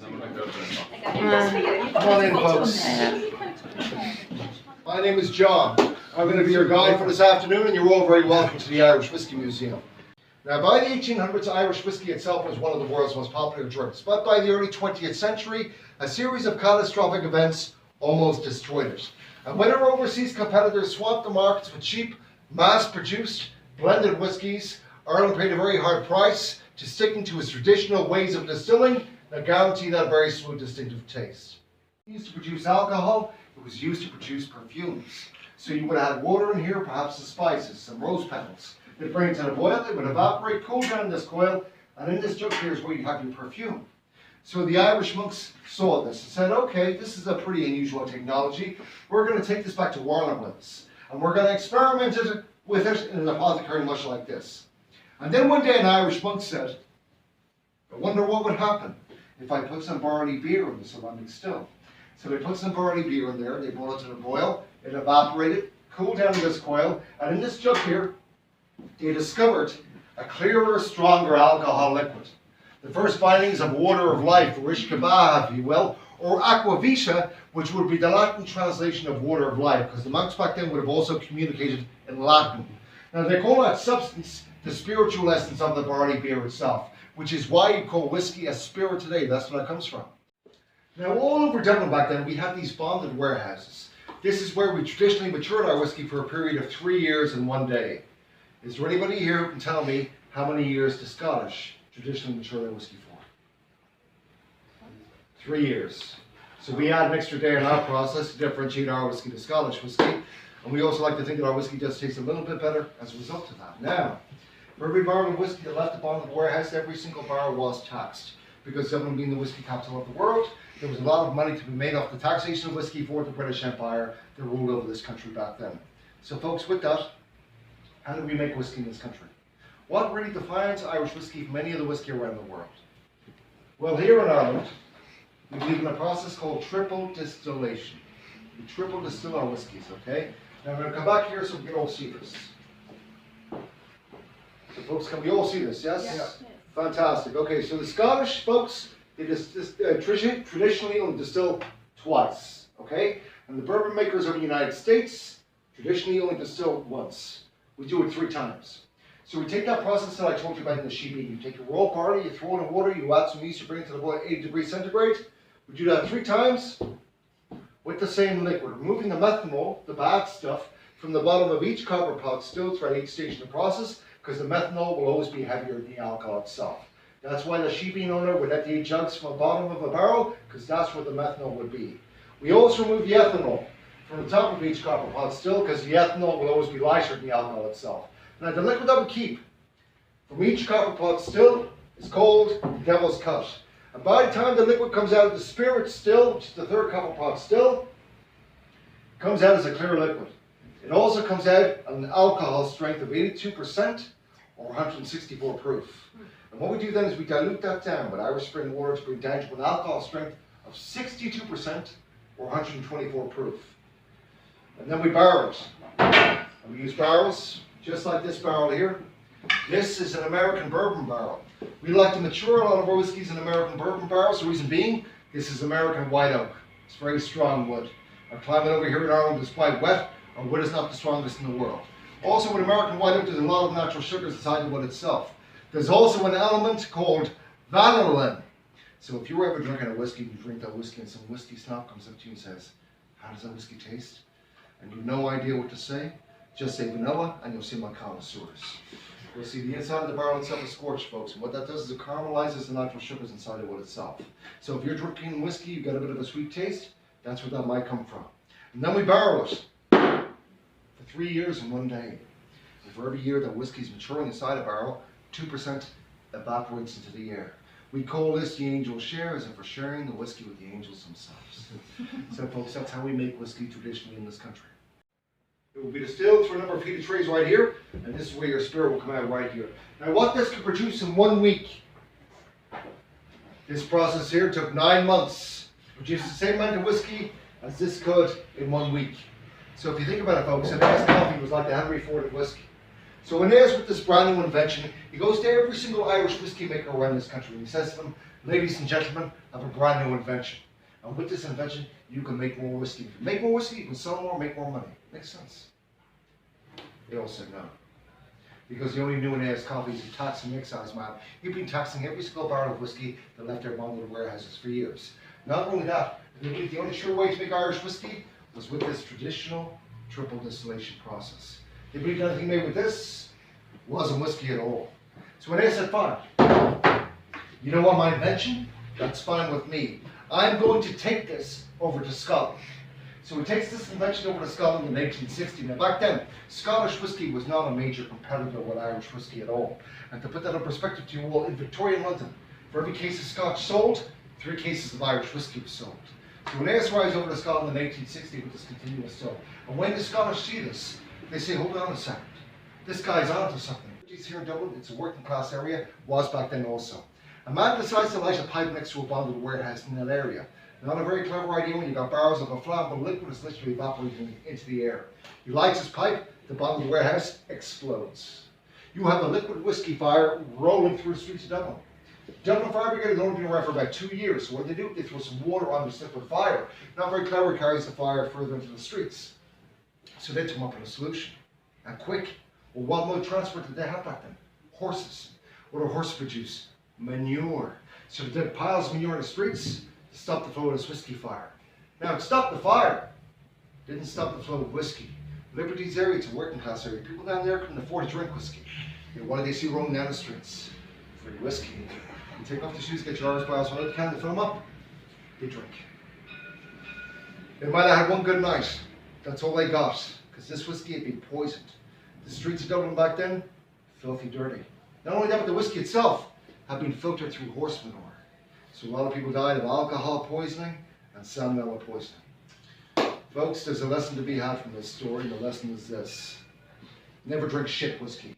Come on in, folks. My name is John. I'm going to be your guide for this afternoon, and you're all very welcome to the Irish Whiskey Museum. Now, by the 1800s, Irish whiskey itself was one of the world's most popular drinks, but by the early 20th century, a series of catastrophic events almost destroyed it. And when our overseas competitors swamped the markets with cheap, mass-produced, blended whiskies, Ireland paid a very hard price to sticking to its traditional ways of distilling that guarantee that very smooth, distinctive taste. It used to produce alcohol, it was used to produce perfumes. So you would have had water in here, perhaps some spices, some rose petals. They'd bring it to the boil, it would evaporate, cool down this coil, and in this jug here is where you have your perfume. So the Irish monks saw this and said, okay, this is a pretty unusual technology. We're going to take this back to Ireland with us. And we're going to experiment with it in an apothecary much like this. And then one day an Irish monk said, I wonder what would happen if I put some barley beer in the ceramic still. So they put some barley beer in there, they brought it to the boil, it evaporated, cooled down in this coil, and in this jug here, they discovered a clearer, stronger alcohol liquid. The first findings of water of life, or Ishkabah, if you will, or aquavita, which would be the Latin translation of water of life, because the monks back then would have also communicated in Latin. Now they call that substance the spiritual essence of the barley beer itself, which is why you call whiskey a spirit today. That's where that comes from. Now all over Dublin back then, we had these bonded warehouses. This is where we traditionally matured our whiskey for a period of 3 years and 1 day. Is there anybody here who can tell me how many years the Scottish traditionally mature their whiskey for? 3 years. So we add an extra day in our process to differentiate our whiskey to Scottish whiskey. And we also like to think that our whiskey does taste a little bit better as a result of that. Now, for every barrel of whiskey that left the bonded warehouse, every single barrel was taxed. Because Dublin being the whiskey capital of the world, there was a lot of money to be made off the taxation of whiskey for the British Empire that ruled over this country back then. So folks, with that, how do we make whiskey in this country? What really defines Irish whiskey from any other whiskey around the world? Well, here in Ireland, we believe in a process called triple distillation. We triple distill our whiskies, okay? Now I'm going to come back here so we can all see this. So folks, can we all see this, yes? Yes. Fantastic. Okay, so the Scottish folks, they traditionally only distill twice, okay? And the bourbon makers of the United States traditionally only distill once. We do it 3 times. So we take that process that I told you about in the sheep eating. You take your raw barley, you throw it in water, you add some yeast, you bring it to the boil at 80 degrees centigrade. We do that 3 times with the same liquid, removing the methanol, the bad stuff, from the bottom of each copper pot still throughout each stage of the process, because the methanol will always be heavier than the alcohol itself. That's why the sheep bean owner would empty jugs from the bottom of a barrel, because that's where the methanol would be. We also remove the ethanol from the top of each copper pot still, because the ethanol will always be lighter than the alcohol itself. Now the liquid that we keep from each copper pot still is called the Devil's Cut. And by the time the liquid comes out of the spirit still, which is the 3rd copper pot still, it comes out as a clear liquid. It also comes out at an alcohol strength of 82% or 164 proof. And what we do then is we dilute that down with Irish spring water to bring down to an alcohol strength of 62% or 124 proof. And then we barrel it. And we use barrels just like this barrel here. This is an American bourbon barrel. We like to mature a lot of our whiskies in American bourbon barrels. The reason being, this is American white oak. It's very strong wood. Our climate over here in Ireland is quite wet. Our wood is not the strongest in the world. Also with American white oak, there's a lot of natural sugars inside the wood itself. There's also an element called vanillin. So if you're ever drinking a whiskey, you drink that whiskey and some whiskey snob comes up to you and says, how does that whiskey taste? And you have no idea what to say, just say vanilla and you'll see my connoisseurs. You'll see the inside of the barrel itself is scorched, folks. And what that does is it caramelizes the natural sugars inside the wood itself. So if you're drinking whiskey, you get a bit of a sweet taste, that's where that might come from. And then we barrel it for 3 years and 1 day. And for every year that whiskey is maturing inside a barrel, 2% evaporates into the air. We call this the angel share, as if we're sharing the whiskey with the angels themselves. So folks, that's how we make whiskey traditionally in this country. It will be distilled through a number of heated trays right here, and this is where your spirit will come out right here. Now what this could produce in 1 week, this process here took 9 months. Produced the same amount of whiskey as this could in 1 week. So if you think about it, folks, an iced coffee was like the Henry Ford of whiskey. So Aeneas, with this brand new invention, he goes to every single Irish whiskey maker around this country and he says to them, ladies and gentlemen, I have a brand new invention. And with this invention, you can make more whiskey. If you make more whiskey, you can sell more, make more money. Makes sense. They all said no. Because the only knew Aeneas Coffey is a tax and excise man. He'd been taxing every single barrel of whiskey that left their bonded warehouses for years. Not only that, the only sure way to make Irish whiskey was with this traditional triple distillation process. They believed anything made with this wasn't whiskey at all. So Aeneas said, fine. You know what my invention? That's fine with me. I'm going to take this over to Scotland. So he takes this invention over to Scotland in 1860. Now back then, Scottish whiskey was not a major competitor with Irish whiskey at all. And to put that in perspective to you all, in Victorian London, for every case of Scotch sold, 3 cases of Irish whiskey was sold. So when Aeneas arrives over to Scotland in 1860 with this continuous still, and when the Scottish see this, they say, hold on a second, this guy's onto something. He's here in Dublin, it's a working class area, was back then also. A man decides to light a pipe next to a bonded warehouse in that area. Not a very clever idea when you've got barrels of a flammable liquid is literally evaporating into the air. He lights his pipe, the bonded warehouse explodes. You have a liquid whiskey fire rolling through the streets of Dublin. Dublin Fire Brigade has only been around for about 2 years, so what they do, they throw some water on this liquid fire. Not very clever, carries the fire further into the streets. So they come up with a solution, and quick. Well, what mode of transport did they have back then? Horses. What do horses produce? Manure. So they did piles of manure in the streets to stop the flow of this whiskey fire. Now, it stopped the fire. Didn't stop the flow of whiskey. Liberty's area, it's a working class area. People down there couldn't afford to drink whiskey. And what do they see roaming down the streets? Free whiskey. You take off the shoes, get your Irish bottles, one out the can, they fill them up, they drink. They might have had one good night. That's all they got, because this whiskey had been poisoned. The streets of Dublin back then, filthy dirty. Not only that, but the whiskey itself had been filtered through horse manure. So a lot of people died of alcohol poisoning and salmonella poisoning. Folks, there's a lesson to be had from this story, and the lesson is this. Never drink shit whiskey.